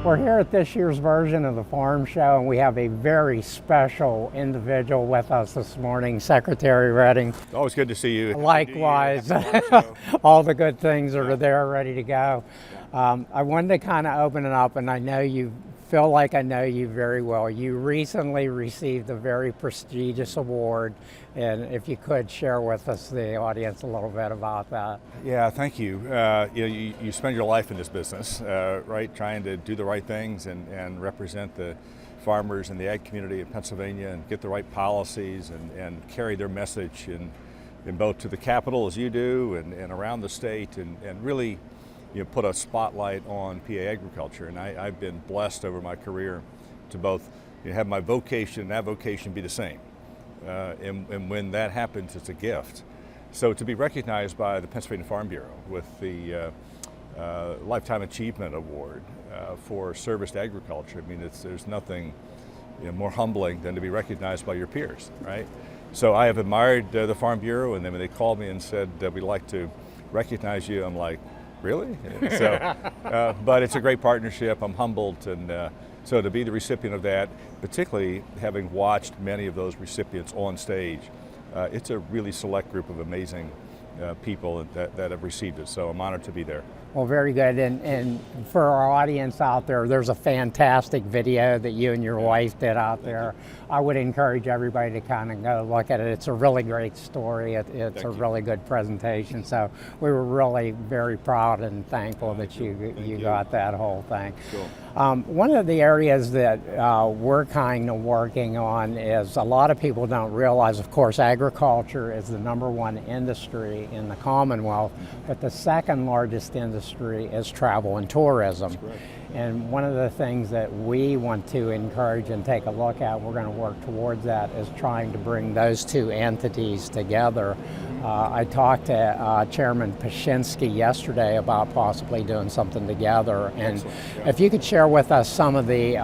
We're here at this year's version of the Farm Show, and we have a very special individual with us this morning, Secretary Redding. Always good to see you. Likewise. All the good things are there ready to go. I wanted to kind of open it up, and I know you feel like I know you very well. You recently received a very prestigious award, and if you could share with us, the audience, a little bit about that. Yeah, thank you. You spend your life in this business, right, trying to do the right things and represent the farmers and the ag community of Pennsylvania and get the right policies and carry their message in both to the Capitol as you do and around the state and really put a spotlight on PA agriculture. And I've been blessed over my career to both have my vocation and that vocation be the same. And when that happens, it's a gift. So to be recognized by the Pennsylvania Farm Bureau with the Lifetime Achievement Award for service to agriculture, I mean, there's nothing more humbling than to be recognized by your peers, right? So I have admired the Farm Bureau, and then when they called me and said, we'd like to recognize you, I'm like, really? So, but it's a great partnership. I'm humbled, and so to be the recipient of that, particularly having watched many of those recipients on stage, it's a really select group of amazing people that have received it. So I'm honored to be there. Well, very good. And for our audience out there, there's a fantastic video that you and your wife did out there. I would encourage everybody to kind of go look at it. It's a really great story. It's a really good presentation. So we were really very proud and thankful that you got that whole thing. Cool. One of the areas that we're kind of working on is a lot of people don't realize, of course, agriculture is the #1 industry in the Commonwealth, but the second largest industry is travel and tourism. And one of the things that we want to encourage and take a look at, we're going to work towards that, is trying to bring those two entities together. I talked to Chairman Pashinsky yesterday about possibly doing something together. And if you could share with us some of the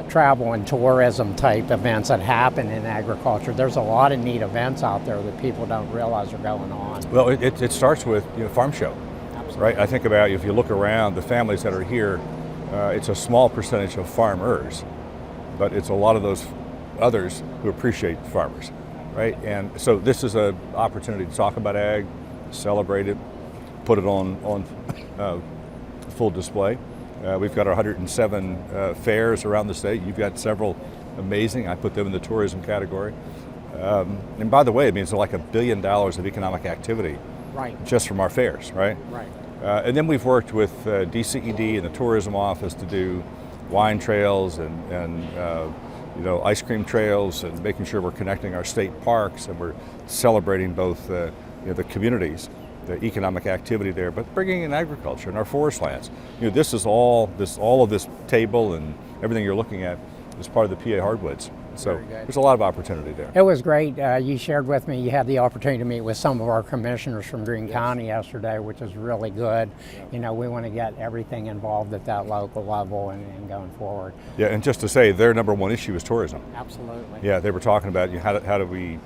travel and tourism type events that happen in agriculture. There's a lot of neat events out there that people don't realize are going on. Well, it starts with Farm Show. Right, I think about if you look around the families that are here, it's a small percentage of farmers, but it's a lot of those others who appreciate farmers, right? And so this is an opportunity to talk about ag, celebrate it, put it on full display. We've got our 107 fairs around the state. You've got several amazing. I put them in the tourism category. And by the way, it means like $1 billion of economic activity. Right. Just from our fairs, right? Right. And then we've worked with DCED and the tourism office to do wine trails and ice cream trails and making sure we're connecting our state parks and we're celebrating both the communities, the economic activity there, but bringing in agriculture and our forest lands. This is all of this table and everything you're looking at is part of the PA Hardwoods. So there's a lot of opportunity there. It was great. You shared with me, you had the opportunity to meet with some of our commissioners from Greene County yesterday, which was really good. We want to get everything involved at that local level and going forward. Yeah, and just to say, their #1 issue is tourism. Absolutely. Yeah, they were talking about how do we,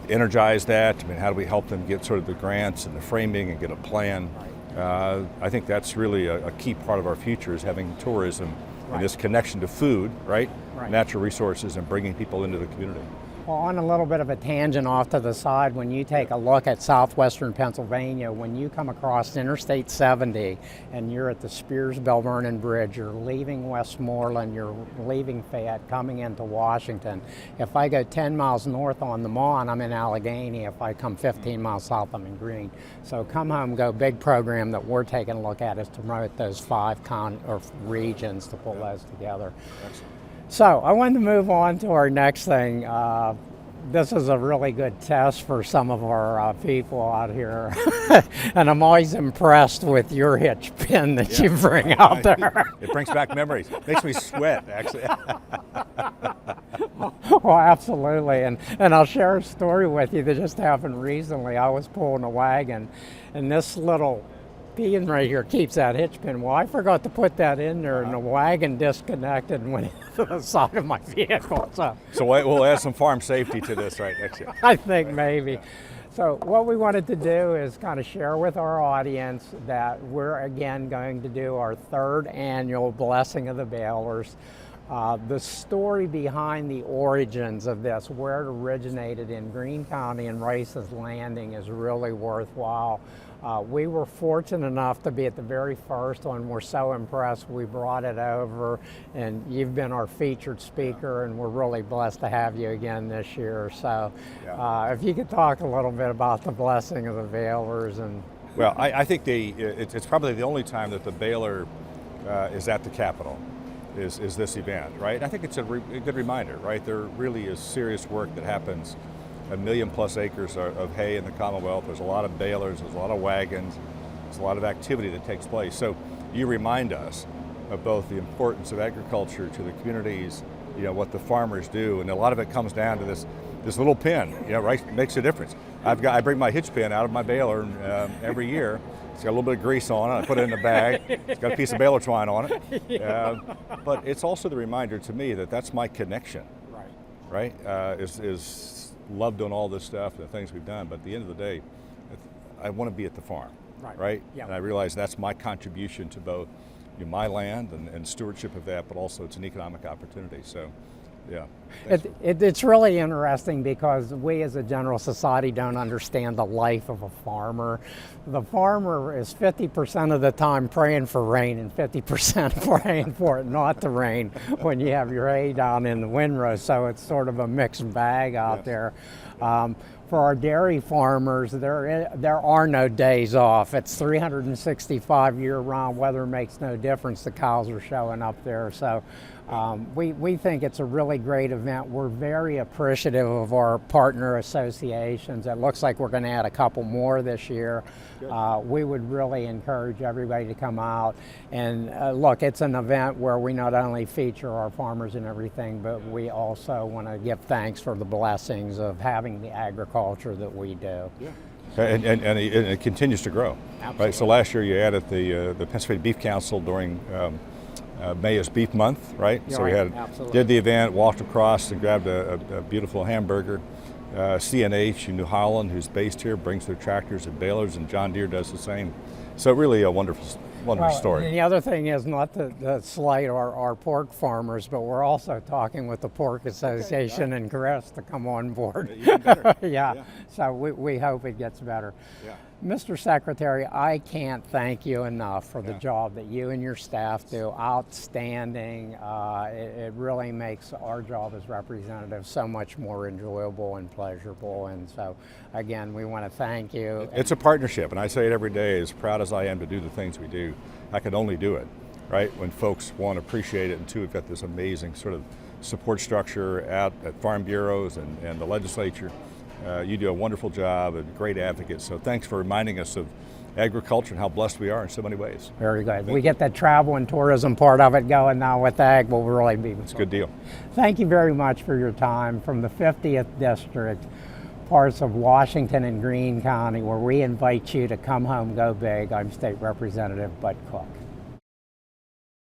energize that? I mean, how do we help them get sort of the grants and the framing and get a plan? I think that's really a key part of our future is having tourism. And this connection to food, right? Natural resources and bringing people into the community. Well, on a little bit of a tangent off to the side, when you take a look at southwestern Pennsylvania, when you come across Interstate 70 and you're at the Spears-Bell Vernon Bridge, you're leaving Westmoreland, you're leaving Fayette, coming into Washington. If I go 10 miles north on the Mon, I'm in Allegheny. If I come 15 miles south, I'm in Greene. So Come Home Go big program that we're taking a look at is to promote those 5 regions to pull those together. Excellent. So I wanted to move on to our next thing. This is a really good test for some of our people out here. And I'm always impressed with your hitch pin that you bring out there. It brings back memories. Makes me sweat, actually. Well, absolutely. And I'll share a story with you that just happened recently. I was pulling a wagon, and this little pin right here keeps that hitch pin. Well, I forgot to put that in there, and the wagon disconnected and went into the side of my vehicle. So we'll add some farm safety to this right next year. I think maybe. So what we wanted to do is kind of share with our audience that we're again going to do our third annual Blessing of the Balers. The story behind the origins of this, where it originated in Greene County and Rice's Landing, is really worthwhile. We were fortunate enough to be at the very first one. We're so impressed we brought it over, and you've been our featured speaker, and we're really blessed to have you again this year. So if you could talk a little bit about the Blessing of the Balers. Well, I think it's probably the only time that the Baler is at the Capitol. Is this event, right? I think it's a good reminder, right? There really is serious work that happens. 1 million plus acres of hay in the Commonwealth. There's a lot of balers, there's a lot of wagons, there's a lot of activity that takes place. So you remind us of both the importance of agriculture to the communities, what the farmers do, and a lot of it comes down to this little pin, right? Makes a difference. I bring my hitch pin out of my baler every year. It's got a little bit of grease on it. I put it in a bag. It's got a piece of baler twine on it. But it's also the reminder to me that that's my connection, right? Is loved on all this stuff, the things we've done. But at the end of the day, I want to be at the farm, right? Yeah. And I realize that's my contribution to both my land and stewardship of that, but also it's an economic opportunity. So. Yeah. It's really interesting because we as a general society don't understand the life of a farmer. The farmer is 50% of the time praying for rain and 50% praying for it not to rain when you have your hay down in the windrow. So it's sort of a mixed bag out there. For our dairy farmers, there are no days off. It's 365 year-round. Weather makes no difference. The cows are showing up there. So we think it's a really great event. We're very appreciative of our partner associations. It looks like we're going to add a couple more this year. We would really encourage everybody to come out. And look, it's an event where we not only feature our farmers and everything, but we also want to give thanks for the blessings of having the agriculture that we do. Yeah. And it continues to grow. Absolutely. Right? So last year you added the Pennsylvania Beef Council during May is Beef Month, right? So we did the event, walked across and grabbed a beautiful hamburger. CNH in New Holland, who's based here, brings their tractors and balers, and John Deere does the same. So really a wonderful story. And the other thing is not to slight our pork farmers, but we're also talking with the Pork Association and Crest to come on board. Even better. Yeah. So we hope it gets better. Yeah. Mr. Secretary, I can't thank you enough for the job that you and your staff do. Outstanding. It really makes our job as representatives so much more enjoyable and pleasurable. And so, again, we want to thank you. It's a partnership, and I say it every day. As proud as I am to do the things we do, I can only do it, right? When folks, one, appreciate it, and two, we've got this amazing sort of support structure out at farm bureaus and the legislature. You do a wonderful job, a great advocate. So thanks for reminding us of agriculture and how blessed we are in so many ways. Very good. We get that travel and tourism part of it going now with ag. We'll really be. It's a good deal. Thank you very much for your time from the 50th District, parts of Washington and Greene County, where we invite you to come home, go big. I'm State Representative Bud Cook.